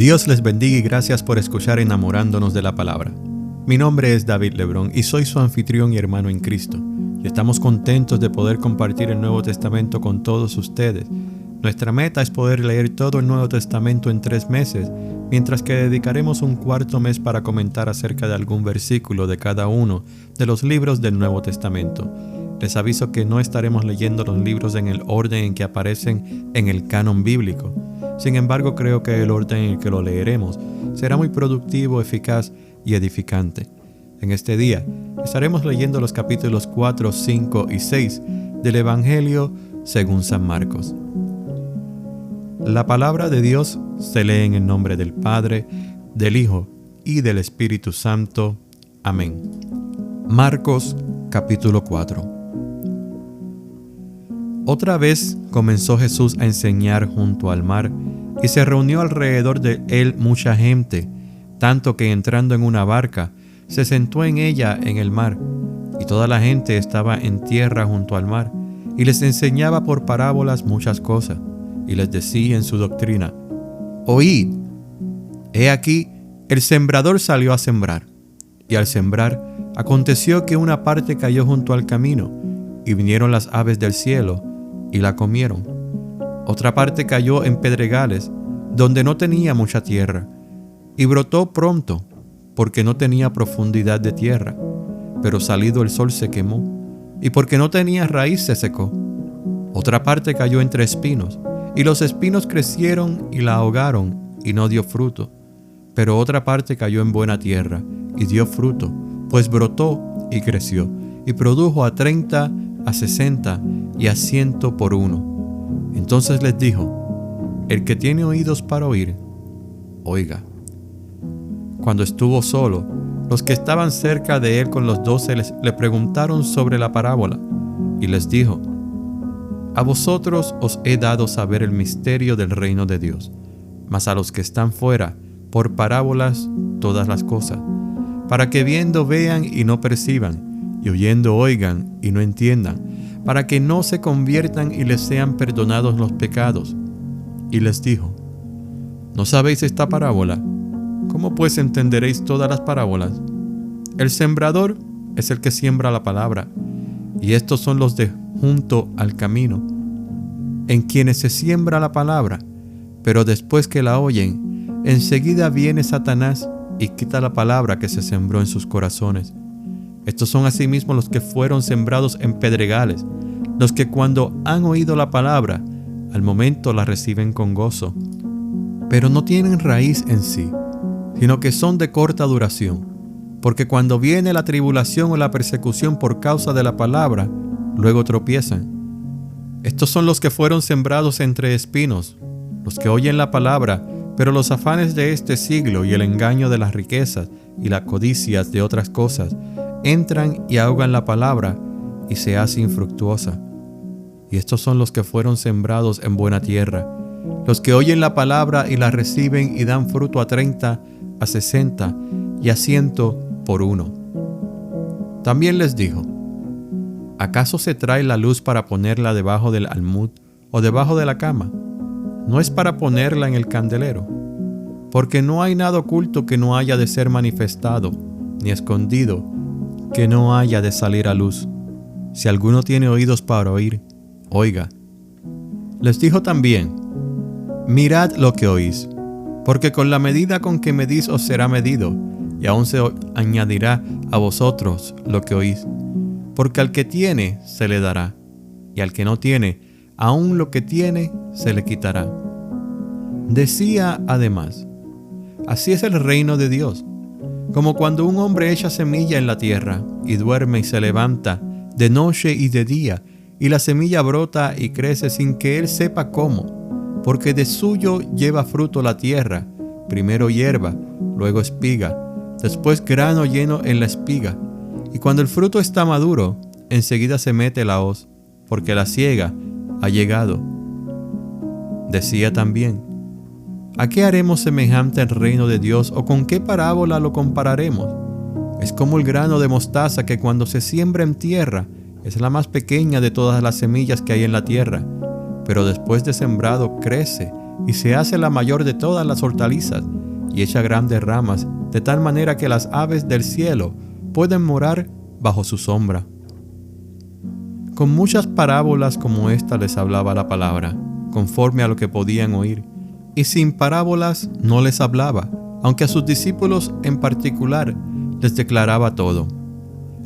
Dios les bendiga y gracias por escuchar Enamorándonos de la Palabra. Mi nombre es David Lebrón y soy su anfitrión y hermano en Cristo. Y estamos contentos de poder compartir el Nuevo Testamento con todos ustedes. Nuestra meta es poder leer todo el Nuevo Testamento en 3 meses, mientras que dedicaremos un cuarto mes para comentar acerca de algún versículo de cada uno de los libros del Nuevo Testamento. Les aviso que no estaremos leyendo los libros en el orden en que aparecen en el canon bíblico. Sin embargo, creo que el orden en el que lo leeremos será muy productivo, eficaz y edificante. En este día estaremos leyendo los capítulos 4, 5 y 6 del Evangelio según San Marcos. La palabra de Dios se lee en el nombre del Padre, del Hijo y del Espíritu Santo. Amén. Marcos capítulo 4. Otra vez comenzó Jesús a enseñar junto al mar, y se reunió alrededor de él mucha gente, tanto que entrando en una barca, se sentó en ella en el mar, y toda la gente estaba en tierra junto al mar, y les enseñaba por parábolas muchas cosas, y les decía en su doctrina: Oíd, he aquí, el sembrador salió a sembrar, y al sembrar, aconteció que una parte cayó junto al camino, y vinieron las aves del cielo, y la comieron. Otra parte cayó en pedregales, donde no tenía mucha tierra, y brotó pronto, porque no tenía profundidad de tierra, pero salido el sol se quemó, y porque no tenía raíz se secó. Otra parte cayó entre espinos, y los espinos crecieron y la ahogaron, y no dio fruto. Pero otra parte cayó en buena tierra, y dio fruto, pues brotó y creció, y produjo a 30, a 60 y a 100 por uno. Entonces les dijo: el que tiene oídos para oír, oiga. Cuando estuvo solo, los que estaban cerca de él con los 12 le preguntaron sobre la parábola, y les dijo: a vosotros os he dado saber el misterio del reino de Dios, mas a los que están fuera, por parábolas todas las cosas, para que viendo vean y no perciban, y oyendo oigan y no entiendan, para que no se conviertan y les sean perdonados los pecados. Y les dijo: ¿no sabéis esta parábola? ¿Cómo pues entenderéis todas las parábolas? El sembrador es el que siembra la palabra, y estos son los de junto al camino, en quienes se siembra la palabra, pero después que la oyen, enseguida viene Satanás y quita la palabra que se sembró en sus corazones. Estos son asimismo los que fueron sembrados en pedregales, los que cuando han oído la palabra, al momento la reciben con gozo, pero no tienen raíz en sí, sino que son de corta duración, porque cuando viene la tribulación o la persecución por causa de la palabra, luego tropiezan. Estos son los que fueron sembrados entre espinos, los que oyen la palabra, pero los afanes de este siglo y el engaño de las riquezas y las codicias de otras cosas entran y ahogan la palabra y se hace infructuosa. Y estos son los que fueron sembrados en buena tierra, los que oyen la palabra y la reciben y dan fruto a 30, a 60 y a 100 por uno. También les dijo: ¿acaso se trae la luz para ponerla debajo del almud o debajo de la cama? No es para ponerla en el candelero, porque no hay nada oculto que no haya de ser manifestado, ni escondido que no haya de salir a luz. Si alguno tiene oídos para oír, oiga. Les dijo también: mirad lo que oís, porque con la medida con que medís os será medido, y aún se añadirá a vosotros lo que oís. Porque al que tiene se le dará, y al que no tiene, aún lo que tiene se le quitará. Decía además: así es el reino de Dios, como cuando un hombre echa semilla en la tierra, y duerme y se levanta de noche y de día, y la semilla brota y crece sin que él sepa cómo, porque de suyo lleva fruto la tierra, primero hierba, luego espiga, después grano lleno en la espiga, y cuando el fruto está maduro, enseguida se mete la hoz, porque la siega ha llegado. Decía también: ¿a qué haremos semejante el reino de Dios, o con qué parábola lo compararemos? Es como el grano de mostaza que cuando se siembra en tierra es la más pequeña de todas las semillas que hay en la tierra, pero después de sembrado crece y se hace la mayor de todas las hortalizas, y echa grandes ramas, de tal manera que las aves del cielo pueden morar bajo su sombra. Con muchas parábolas como esta les hablaba la palabra, conforme a lo que podían oír, y sin parábolas no les hablaba, aunque a sus discípulos en particular les declaraba todo.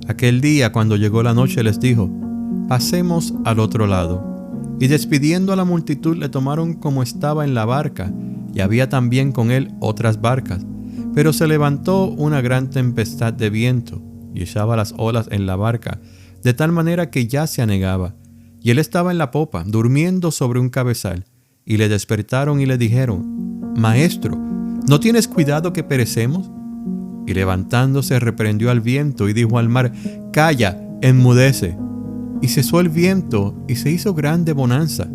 Aquel día, cuando llegó la noche, les dijo: pasemos al otro lado. Y despidiendo a la multitud, le tomaron como estaba en la barca, y había también con él otras barcas. Pero se levantó una gran tempestad de viento, y echaba las olas en la barca, de tal manera que ya se anegaba. Y él estaba en la popa, durmiendo sobre un cabezal. Y le despertaron y le dijeron: Maestro, ¿no tienes cuidado que perecemos? Y levantándose reprendió al viento y dijo al mar: Calla, enmudece. Y cesó el viento y se hizo grande bonanza.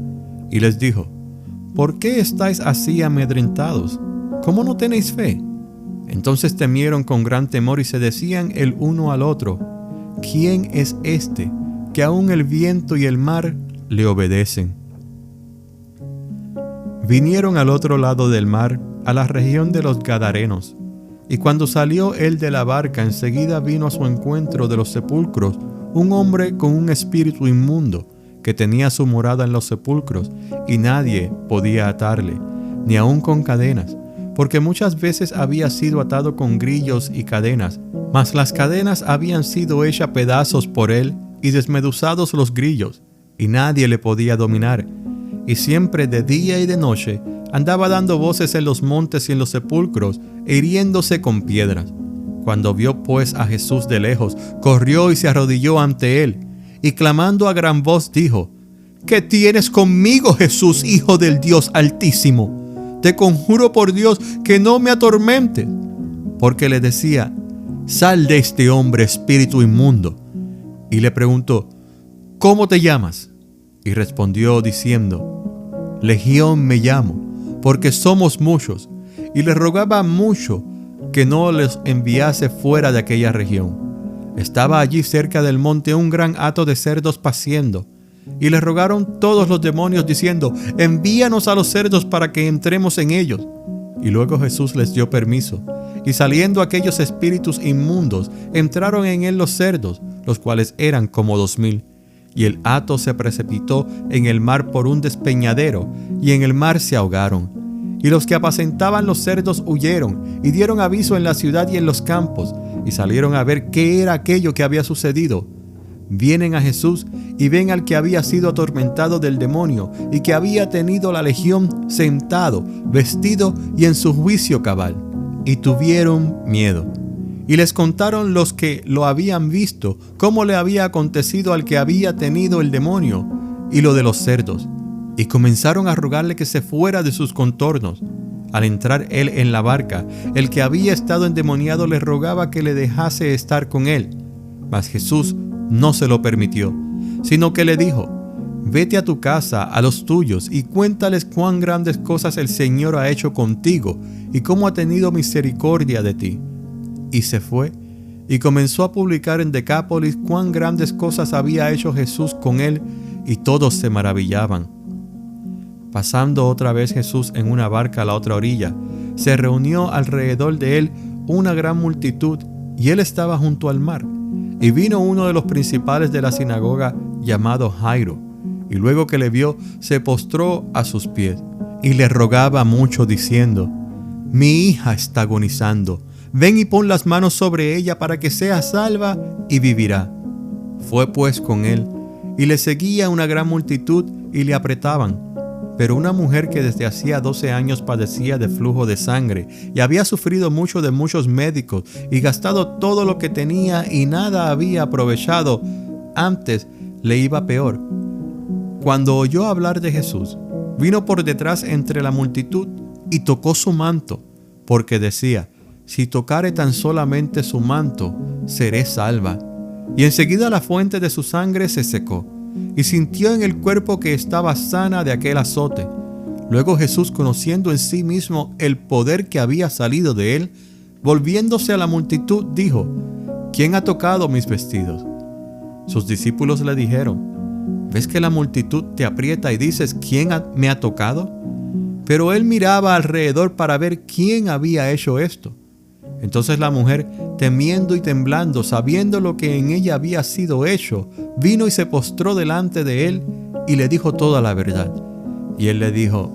Y les dijo: ¿por qué estáis así amedrentados? ¿Cómo no tenéis fe? Entonces temieron con gran temor y se decían el uno al otro: ¿quién es este que aun el viento y el mar le obedecen? Vinieron al otro lado del mar, a la región de los Gadarenos. Y cuando salió él de la barca, enseguida vino a su encuentro de los sepulcros un hombre con un espíritu inmundo, que tenía su morada en los sepulcros, y nadie podía atarle, ni aun con cadenas, porque muchas veces había sido atado con grillos y cadenas, mas las cadenas habían sido hechas pedazos por él, y desmeduzados los grillos, y nadie le podía dominar. Y siempre de día y de noche andaba dando voces en los montes y en los sepulcros, e hiriéndose con piedras. Cuando vio pues a Jesús de lejos, corrió y se arrodilló ante él, y clamando a gran voz dijo: ¿qué tienes conmigo, Jesús, Hijo del Dios Altísimo? Te conjuro por Dios que no me atormentes. Porque le decía: sal de este hombre, espíritu inmundo. Y le preguntó: ¿cómo te llamas? Y respondió diciendo: Legión me llamo, porque somos muchos. Y le rogaba mucho que no les enviase fuera de aquella región. Estaba allí cerca del monte un gran hato de cerdos paciendo, y le rogaron todos los demonios diciendo: envíanos a los cerdos para que entremos en ellos. Y luego Jesús les dio permiso, y saliendo aquellos espíritus inmundos, entraron en él los cerdos, los cuales eran como 2000. Y el hato se precipitó en el mar por un despeñadero, y en el mar se ahogaron. Y los que apacentaban los cerdos huyeron, y dieron aviso en la ciudad y en los campos, y salieron a ver qué era aquello que había sucedido. Vienen a Jesús y ven al que había sido atormentado del demonio, y que había tenido la legión sentado, vestido y en su juicio cabal. Y tuvieron miedo. Y les contaron los que lo habían visto, cómo le había acontecido al que había tenido el demonio, y lo de los cerdos. Y comenzaron a rogarle que se fuera de sus contornos. Al entrar él en la barca, el que había estado endemoniado le rogaba que le dejase estar con él. Mas Jesús no se lo permitió, sino que le dijo: vete a tu casa, a los tuyos, y cuéntales cuán grandes cosas el Señor ha hecho contigo, y cómo ha tenido misericordia de ti. Y se fue, y comenzó a publicar en Decápolis cuán grandes cosas había hecho Jesús con él, y todos se maravillaban. Pasando otra vez Jesús en una barca a la otra orilla, se reunió alrededor de él una gran multitud, y él estaba junto al mar. Y vino uno de los principales de la sinagoga, llamado Jairo, y luego que le vio, se postró a sus pies, y le rogaba mucho, diciendo: mi hija está agonizando, ven y pon las manos sobre ella para que sea salva y vivirá. Fue pues con él, y le seguía una gran multitud, y le apretaban. Pero una mujer que desde hacía 12 años padecía de flujo de sangre, y había sufrido mucho de muchos médicos, y gastado todo lo que tenía, y nada había aprovechado, antes le iba peor. Cuando oyó hablar de Jesús, vino por detrás entre la multitud, y tocó su manto, porque decía: si tocare tan solamente su manto, seré salva. Y enseguida la fuente de su sangre se secó, y sintió en el cuerpo que estaba sana de aquel azote. Luego Jesús, conociendo en sí mismo el poder que había salido de él, volviéndose a la multitud, dijo: ¿quién ha tocado mis vestidos? Sus discípulos le dijeron: ¿ves que la multitud te aprieta y dices: ¿quién me ha tocado? Pero él miraba alrededor para ver quién había hecho esto. Entonces la mujer, temiendo y temblando, sabiendo lo que en ella había sido hecho, vino y se postró delante de él y le dijo toda la verdad. Y él le dijo: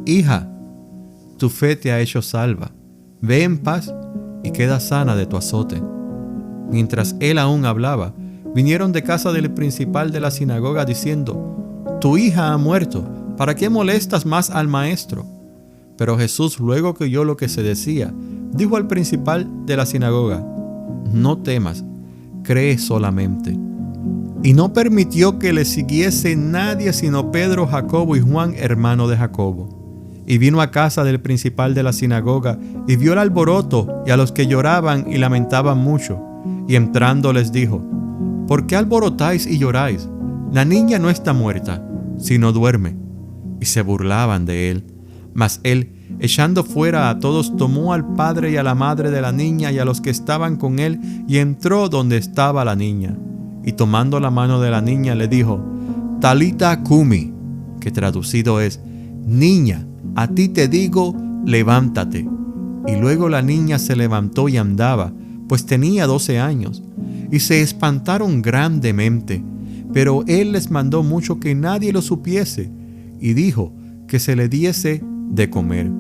Hija, tu fe te ha hecho salva. Ve en paz y queda sana de tu azote. Mientras él aún hablaba, vinieron de casa del principal de la sinagoga diciendo: Tu hija ha muerto, ¿para qué molestas más al maestro? Pero Jesús, luego que oyó lo que se decía, dijo al principal de la sinagoga: No temas, cree solamente. Y no permitió que le siguiese nadie sino Pedro, Jacobo y Juan, hermano de Jacobo. Y vino a casa del principal de la sinagoga y vio el alboroto y a los que lloraban y lamentaban mucho. Y entrando les dijo: ¿Por qué alborotáis y lloráis? La niña no está muerta, sino duerme. Y se burlaban de él. Mas él, echando fuera a todos, tomó al padre y a la madre de la niña y a los que estaban con él, y entró donde estaba la niña. Y tomando la mano de la niña le dijo: Talita cumi, que traducido es: Niña, a ti te digo, levántate. Y luego la niña se levantó y andaba, pues tenía 12 años. Y se espantaron grandemente, pero él les mandó mucho que nadie lo supiese, y dijo que se le diese de comer.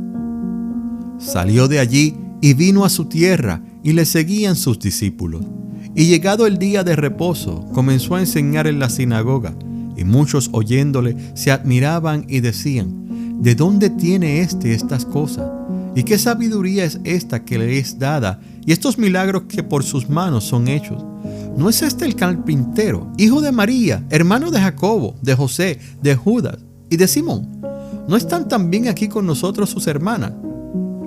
Salió de allí y vino a su tierra, y le seguían sus discípulos. Y llegado el día de reposo, comenzó a enseñar en la sinagoga, y muchos oyéndole se admiraban y decían: ¿De dónde tiene estas cosas? ¿Y qué sabiduría es esta que le es dada, y estos milagros que por sus manos son hechos? ¿No es este el carpintero, hijo de María, hermano de Jacobo, de José, de Judas y de Simón? ¿No están también aquí con nosotros sus hermanas?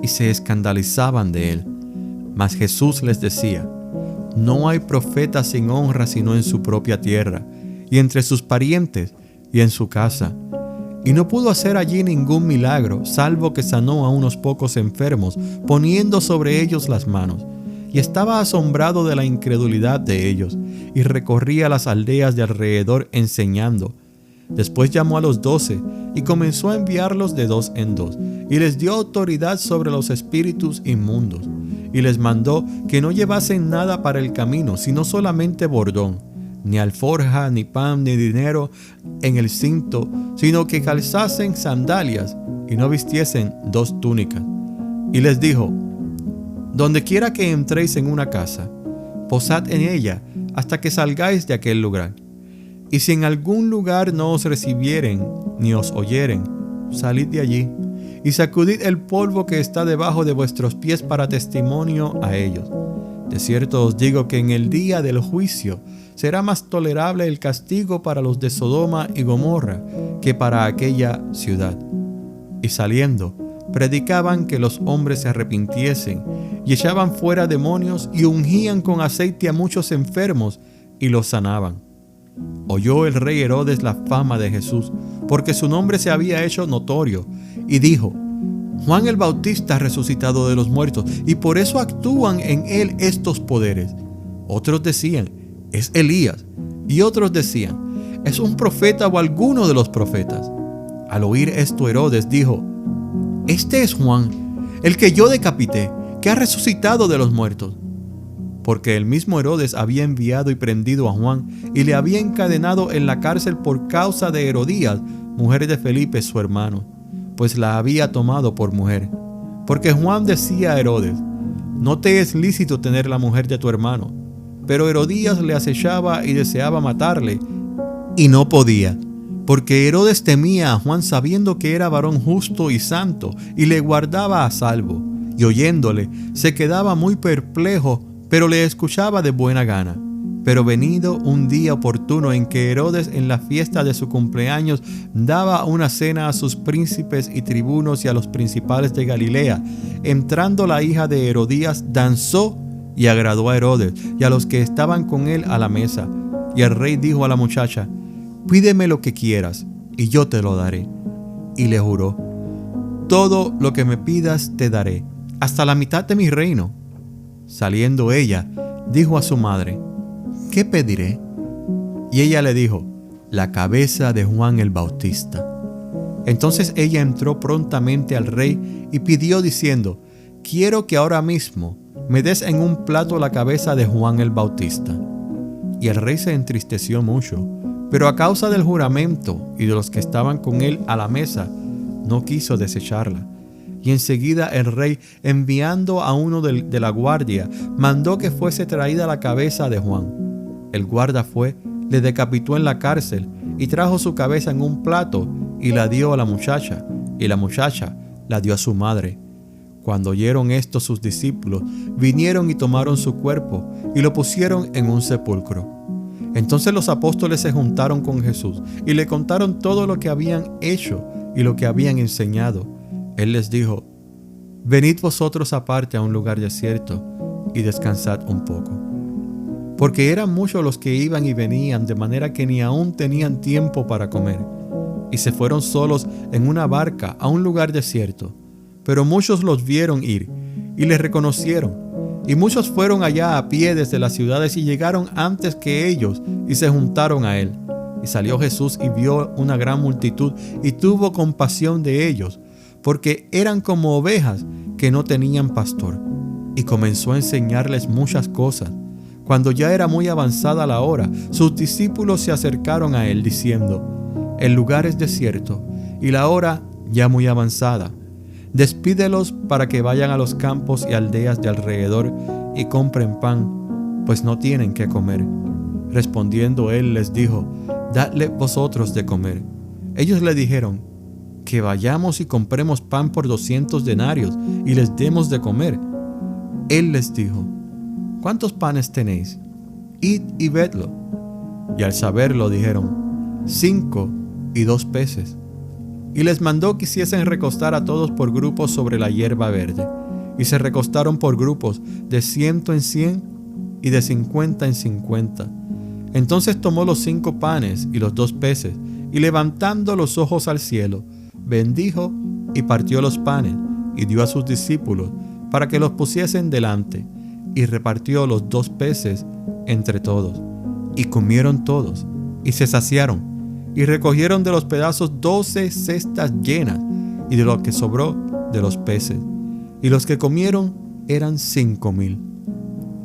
Y se escandalizaban de él. Mas Jesús les decía: No hay profeta sin honra sino en su propia tierra, y entre sus parientes, y en su casa. Y no pudo hacer allí ningún milagro, salvo que sanó a unos pocos enfermos, poniendo sobre ellos las manos. Y estaba asombrado de la incredulidad de ellos, y recorría las aldeas de alrededor enseñando. Después llamó a los 12, y comenzó a enviarlos de 2 en 2, y les dio autoridad sobre los espíritus inmundos. Y les mandó que no llevasen nada para el camino, sino solamente bordón, ni alforja, ni pan, ni dinero en el cinto, sino que calzasen sandalias y no vistiesen 2 túnicas. Y les dijo: Donde quiera que entréis en una casa, posad en ella hasta que salgáis de aquel lugar. Y si en algún lugar no os recibieren ni os oyeren, salid de allí y sacudid el polvo que está debajo de vuestros pies para testimonio a ellos. De cierto os digo que en el día del juicio será más tolerable el castigo para los de Sodoma y Gomorra que para aquella ciudad. Y saliendo, predicaban que los hombres se arrepintiesen, y echaban fuera demonios, y ungían con aceite a muchos enfermos, y los sanaban. Oyó el rey Herodes la fama de Jesús, porque su nombre se había hecho notorio, y dijo: Juan el Bautista ha resucitado de los muertos, y por eso actúan en él estos poderes. Otros decían: es Elías, y otros decían: es un profeta o alguno de los profetas. Al oír esto, Herodes dijo: Este es Juan, el que yo decapité, que ha resucitado de los muertos. Porque el mismo Herodes había enviado y prendido a Juan, y le había encadenado en la cárcel por causa de Herodías, mujer de Felipe su hermano, pues la había tomado por mujer. Porque Juan decía a Herodes: No te es lícito tener la mujer de tu hermano. Pero Herodías le acechaba y deseaba matarle, y no podía, porque Herodes temía a Juan, sabiendo que era varón justo y santo, y le guardaba a salvo. Y oyéndole, se quedaba muy perplejo, pero le escuchaba de buena gana. Pero venido un día oportuno en que Herodes, en la fiesta de su cumpleaños, daba una cena a sus príncipes y tribunos y a los principales de Galilea, entrando la hija de Herodías, danzó y agradó a Herodes y a los que estaban con él a la mesa. Y el rey dijo a la muchacha: Pídeme lo que quieras, y yo te lo daré. Y le juró: Todo lo que me pidas te daré, hasta la mitad de mi reino. Saliendo ella, dijo a su madre: ¿Qué pediré? Y ella le dijo: La cabeza de Juan el Bautista. Entonces ella entró prontamente al rey y pidió diciendo: quiero que ahora mismo me des en un plato la cabeza de Juan el Bautista. Y el rey se entristeció mucho, pero a causa del juramento y de los que estaban con él a la mesa, no quiso desecharla. Y enseguida el rey, enviando a uno de la guardia, mandó que fuese traída la cabeza de Juan. El guarda fue, le decapitó en la cárcel y trajo su cabeza en un plato y la dio a la muchacha, y la muchacha la dio a su madre. Cuando oyeron esto sus discípulos, vinieron y tomaron su cuerpo y lo pusieron en un sepulcro. Entonces los apóstoles se juntaron con Jesús y le contaron todo lo que habían hecho y lo que habían enseñado. Él les dijo: venid vosotros aparte a un lugar desierto y descansad un poco. Porque eran muchos los que iban y venían, de manera que ni aún tenían tiempo para comer. Y se fueron solos en una barca a un lugar desierto. Pero muchos los vieron ir y les reconocieron. Y muchos fueron allá a pie desde las ciudades y llegaron antes que ellos y se juntaron a él. Y salió Jesús y vio una gran multitud y tuvo compasión de ellos, porque eran como ovejas que no tenían pastor. Y comenzó a enseñarles muchas cosas. Cuando ya era muy avanzada la hora, sus discípulos se acercaron a él diciendo: el lugar es desierto y la hora ya muy avanzada. Despídelos para que vayan a los campos y aldeas de alrededor y compren pan, pues no tienen qué comer. Respondiendo él les dijo: dadle vosotros de comer. Ellos le dijeron: que vayamos y compremos pan por 200 denarios y les demos de comer. Él les dijo: ¿cuántos panes tenéis? Id y vedlo. Y al saberlo dijeron: 5 y 2 peces. Y les mandó que hiciesen recostar a todos por grupos sobre la hierba verde. Y se recostaron por grupos, de 100 en 100 y de 50 en 50. Entonces tomó los 5 panes y los 2 peces, y levantando los ojos al cielo, bendijo y partió los panes, y dio a sus discípulos, para que los pusiesen delante, y repartió los 2 peces entre todos. Y comieron todos, y se saciaron. Y recogieron de los pedazos 12 cestas llenas, y de lo que sobró de los peces. Y los que comieron eran 5,000.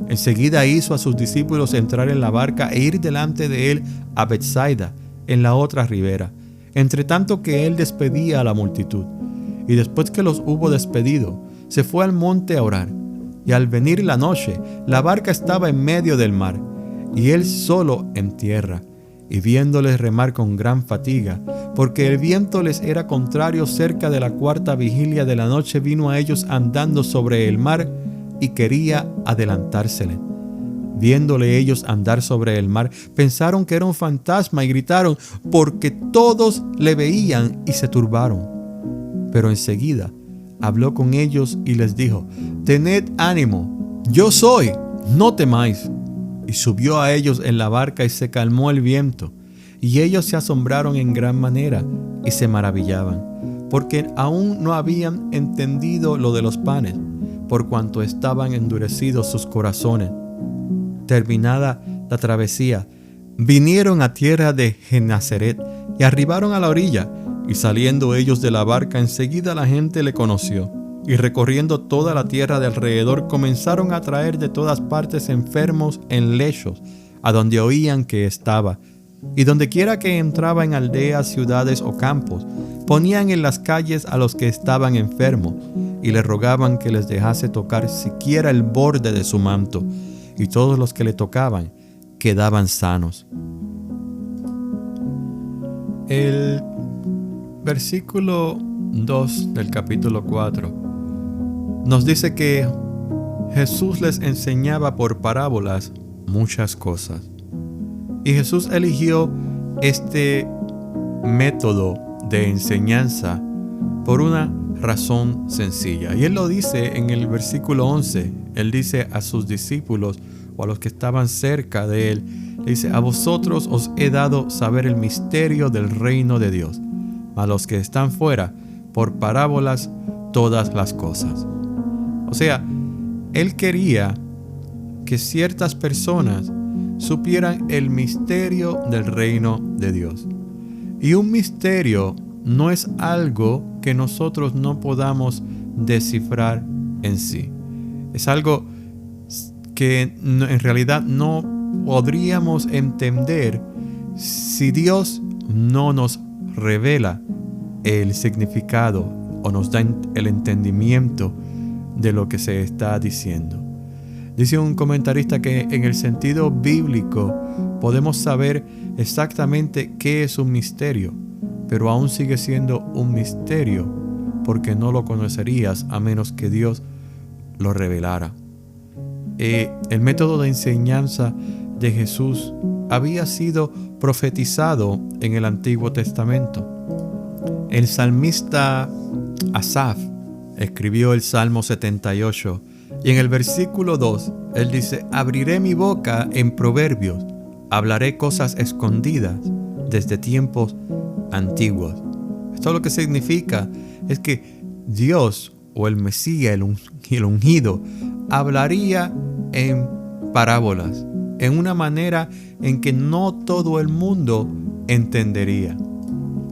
Enseguida hizo a sus discípulos entrar en la barca e ir delante de él a Betsaida, en la otra ribera, entre tanto que él despedía a la multitud. Y después que los hubo despedido, se fue al monte a orar. Y al venir la noche, la barca estaba en medio del mar, y él solo en tierra. Y viéndoles remar con gran fatiga, porque el viento les era contrario, cerca de la 4ª vigilia de la noche vino a ellos andando sobre el mar y quería adelantársele. Viéndole ellos andar sobre el mar, pensaron que era un fantasma y gritaron, porque todos le veían y se turbaron. Pero enseguida habló con ellos y les dijo: tened ánimo, yo soy, no temáis. Y subió a ellos en la barca y se calmó el viento. Y ellos se asombraron en gran manera y se maravillaban, porque aún no habían entendido lo de los panes, por cuanto estaban endurecidos sus corazones. Terminada la travesía, vinieron a tierra de Genesaret y arribaron a la orilla. Y saliendo ellos de la barca, enseguida la gente le conoció. Y recorriendo toda la tierra de alrededor, comenzaron a traer de todas partes enfermos en lechos, a donde oían que estaba. Y donde quiera que entraba, en aldeas, ciudades o campos, ponían en las calles a los que estaban enfermos, y le rogaban que les dejase tocar siquiera el borde de su manto. Y todos los que le tocaban quedaban sanos. El versículo 2 del capítulo 4 nos dice que Jesús les enseñaba por parábolas muchas cosas. Y Jesús eligió este método de enseñanza por una razón sencilla. Y Él lo dice en el versículo 11. Él dice a sus discípulos o a los que estaban cerca de Él, le dice: a vosotros os he dado saber el misterio del reino de Dios, a los que están fuera, por parábolas todas las cosas. O sea, Él quería que ciertas personas supieran el misterio del reino de Dios. Y un misterio no es algo que nosotros no podamos descifrar en sí. Es algo que en realidad no podríamos entender si Dios no nos revela el significado o nos da el entendimiento de lo que se está diciendo. Dice un comentarista que en el sentido bíblico podemos saber exactamente qué es un misterio, pero aún sigue siendo un misterio porque no lo conocerías a menos que Dios lo revelara. El método de enseñanza de Jesús había sido profetizado en el Antiguo Testamento. El salmista Asaf escribió el Salmo 78 y en el versículo 2 él dice: abriré mi boca en proverbios, hablaré cosas escondidas desde tiempos antiguos. Esto lo que significa es que Dios o el Mesías, el ungido, hablaría en parábolas, en una manera en que no todo el mundo entendería.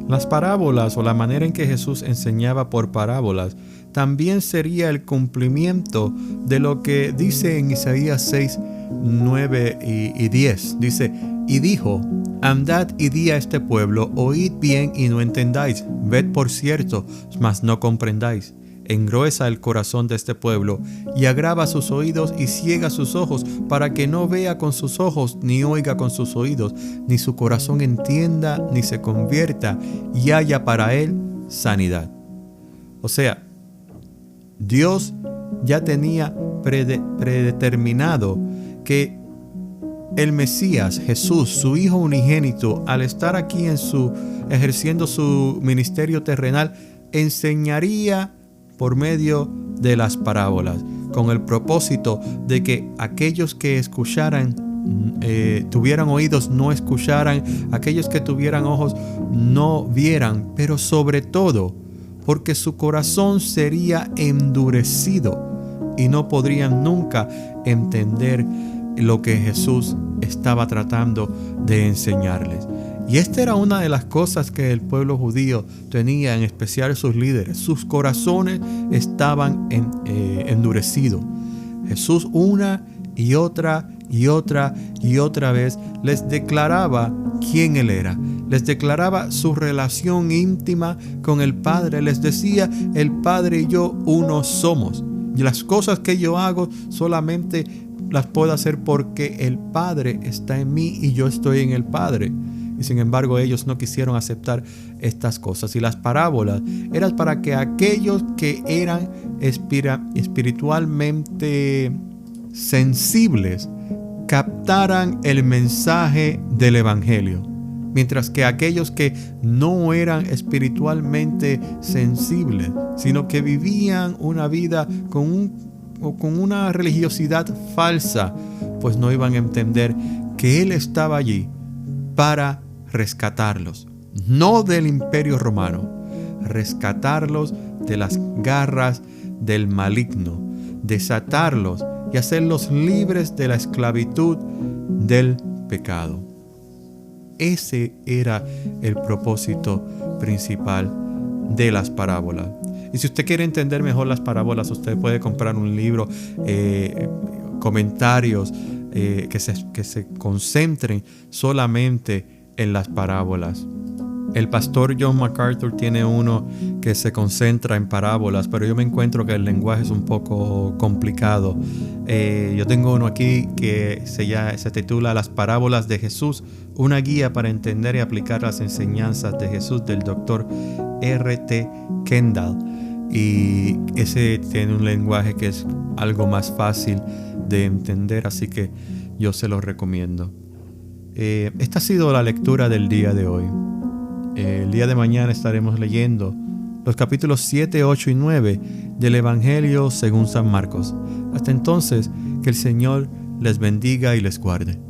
Las parábolas o la manera en que Jesús enseñaba por parábolas también sería el cumplimiento de lo que dice en Isaías 6, 9 y 10. Dice: y dijo: andad y di a este pueblo, oíd bien y no entendáis, ved por cierto, mas no comprendáis. Engruesa el corazón de este pueblo y agrava sus oídos y ciega sus ojos, para que no vea con sus ojos, ni oiga con sus oídos, ni su corazón entienda, ni se convierta y haya para él sanidad. O sea, Dios ya tenía predeterminado que el Mesías, Jesús, su Hijo unigénito, al estar aquí ejerciendo su ministerio terrenal, enseñaría por medio de las parábolas, con el propósito de que aquellos que escucharan, tuvieran oídos, no escucharan, aquellos que tuvieran ojos, no vieran, pero sobre todo, porque su corazón sería endurecido y no podrían nunca entender lo que Jesús estaba tratando de enseñarles. Y esta era una de las cosas que el pueblo judío tenía, en especial sus líderes. Sus corazones estaban endurecidos. Jesús una y otra vez les declaraba quién Él era. Les declaraba su relación íntima con el Padre. Les decía: el Padre y yo uno somos. Y las cosas que yo hago solamente las puedo hacer porque el Padre está en mí y yo estoy en el Padre. Y sin embargo ellos no quisieron aceptar estas cosas. Y las parábolas eran para que aquellos que eran espiritualmente sensibles captaran el mensaje del Evangelio. Mientras que aquellos que no eran espiritualmente sensibles, sino que vivían una vida con una religiosidad falsa, pues no iban a entender que Él estaba allí para rescatarlos, no del Imperio Romano, rescatarlos de las garras del maligno, desatarlos y hacerlos libres de la esclavitud del pecado. Ese era el propósito principal de las parábolas. Y si usted quiere entender mejor las parábolas, usted puede comprar un libro, comentarios que se concentren solamente en las parábolas. El pastor John MacArthur tiene uno que se concentra en parábolas, pero yo me encuentro que el lenguaje es un poco complicado. Yo tengo uno aquí que se titula Las parábolas de Jesús, una guía para entender y aplicar las enseñanzas de Jesús, del Dr. R.T. Kendall. Y ese tiene un lenguaje que es algo más fácil de entender, así que yo se lo recomiendo. Esta ha sido la lectura del día de hoy. El día de mañana estaremos leyendo los capítulos 7, 8 y 9 del Evangelio según San Marcos. Hasta entonces, que el Señor les bendiga y les guarde.